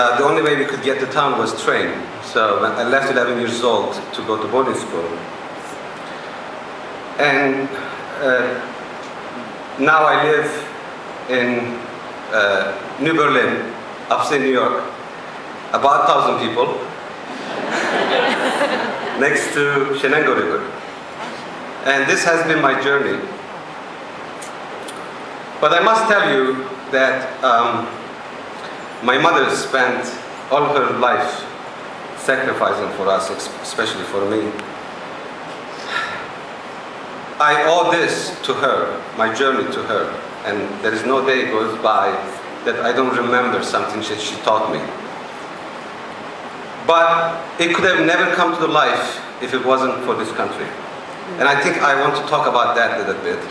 The only way we could get to town was train. So I left 11 years old to go to boarding school. And now I live in New Berlin, upstate New York, about 1,000 people, next to Shenango River. And this has been my journey. But I must tell you that my mother spent all her life sacrificing for us, especially for me. I owe this to her, my journey to her, and there is no day goes by that I don't remember something that she taught me. But it could have never come to life if it wasn't for this country. And I think I want to talk about that a little bit.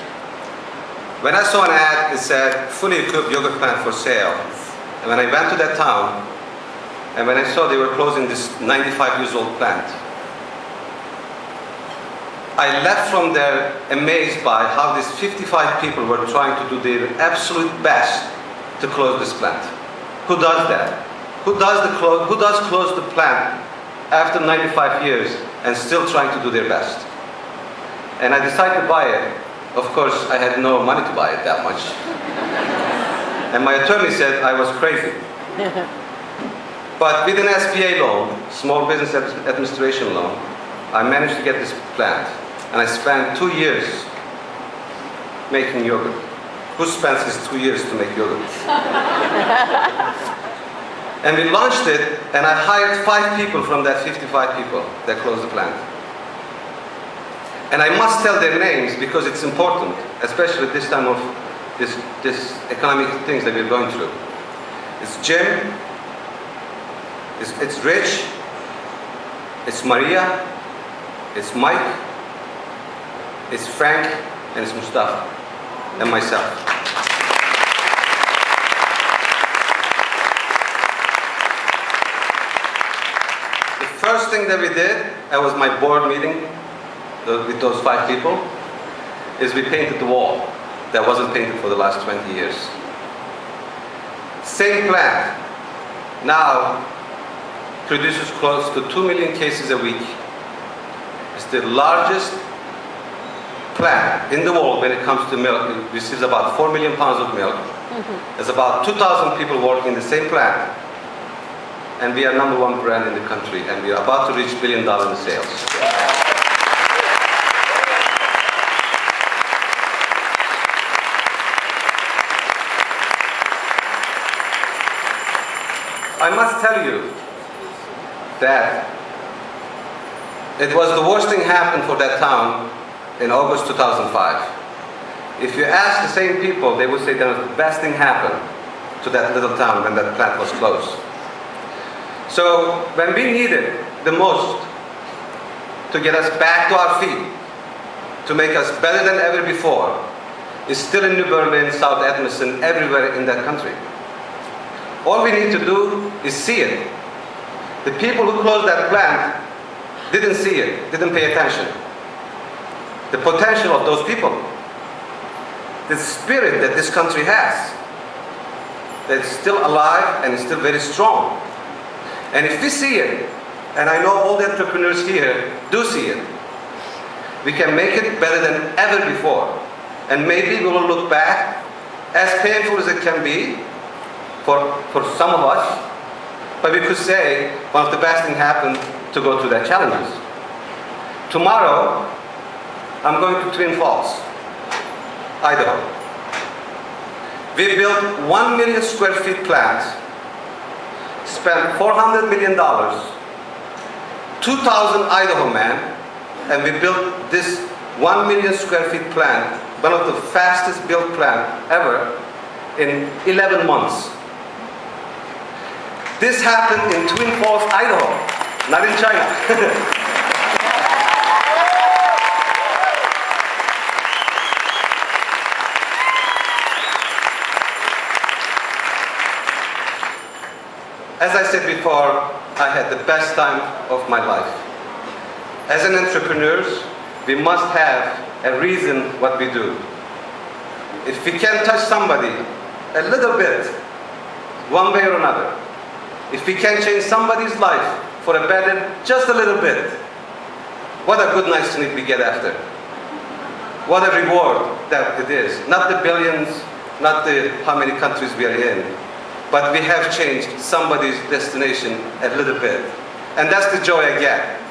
When I saw an ad, it said, fully equipped yogurt plant for sale. And when I went to that town, and when I saw they were closing this 95 years old plant, I left from there amazed by how these 55 people were trying to do their absolute best to close this plant. Who does that? Who does close the plant after 95 years and still trying to do their best? And I decided to buy it. Of course, I had no money to buy it that much. And my attorney said I was crazy. But with an SBA loan, Small Business Administration loan, I managed to get this plant. And I spent 2 years making yogurt. Who spends his 2 years to make yogurt? And we launched it, and I hired 5 people from that 55 people that closed the plant. And I must tell their names because it's important, especially at this time of this economic things that we're going through. It's Jim, it's Rich, it's Maria, it's Mike, it's Frank, and it's Mustafa, and myself. The first thing that we did, that was my board meeting with those 5 people, is we painted the wall that wasn't painted for the last 20 years. Same plant now produces close to 2 million cases a week. It's the largest plant in the world when it comes to milk. It receives about 4 million pounds of milk. There's about 2,000 people working in the same plant. And we are #1 brand in the country, and we are about to reach $1 billion in sales. I must tell you that it was the worst thing happened for that town in August 2005. If you ask the same people, they would say that was the best thing happened to that little town when that plant was closed. So when we needed the most to get us back to our feet, to make us better than ever before, is still in New Berlin, South Edmondson, everywhere in that country. All we need to do is see it. The people who closed that plant didn't see it, didn't pay attention. The potential of those people, the spirit that this country has, that's still alive and is still very strong. And if we see it, and I know all the entrepreneurs here do see it, we can make it better than ever before. And maybe we will look back, as painful as it can be for some of us, but we could say one of the best things happened to go through that challenges. Tomorrow, I'm going to Twin Falls, Idaho. We built 1 million square feet plant, spent $400 million, 2,000 Idaho men, and we built this 1 million square feet plant, one of the fastest built plant ever, in 11 months. This happened in Twin Falls, Idaho, not in China. As I said before, I had the best time of my life. As an entrepreneur, we must have a reason what we do. If we can touch somebody a little bit, one way or another, If we can change somebody's life for a better, just a little bit, what a good night's sleep we get after. What a reward that it is. Not the billions, not the how many countries we are in, but we have changed somebody's destination a little bit. And that's the joy I get.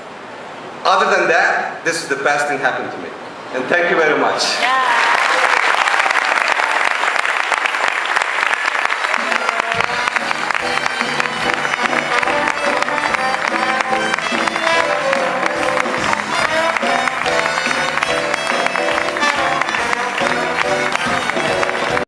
Other than that, this is the best thing happened to me. And thank you very much. Yeah.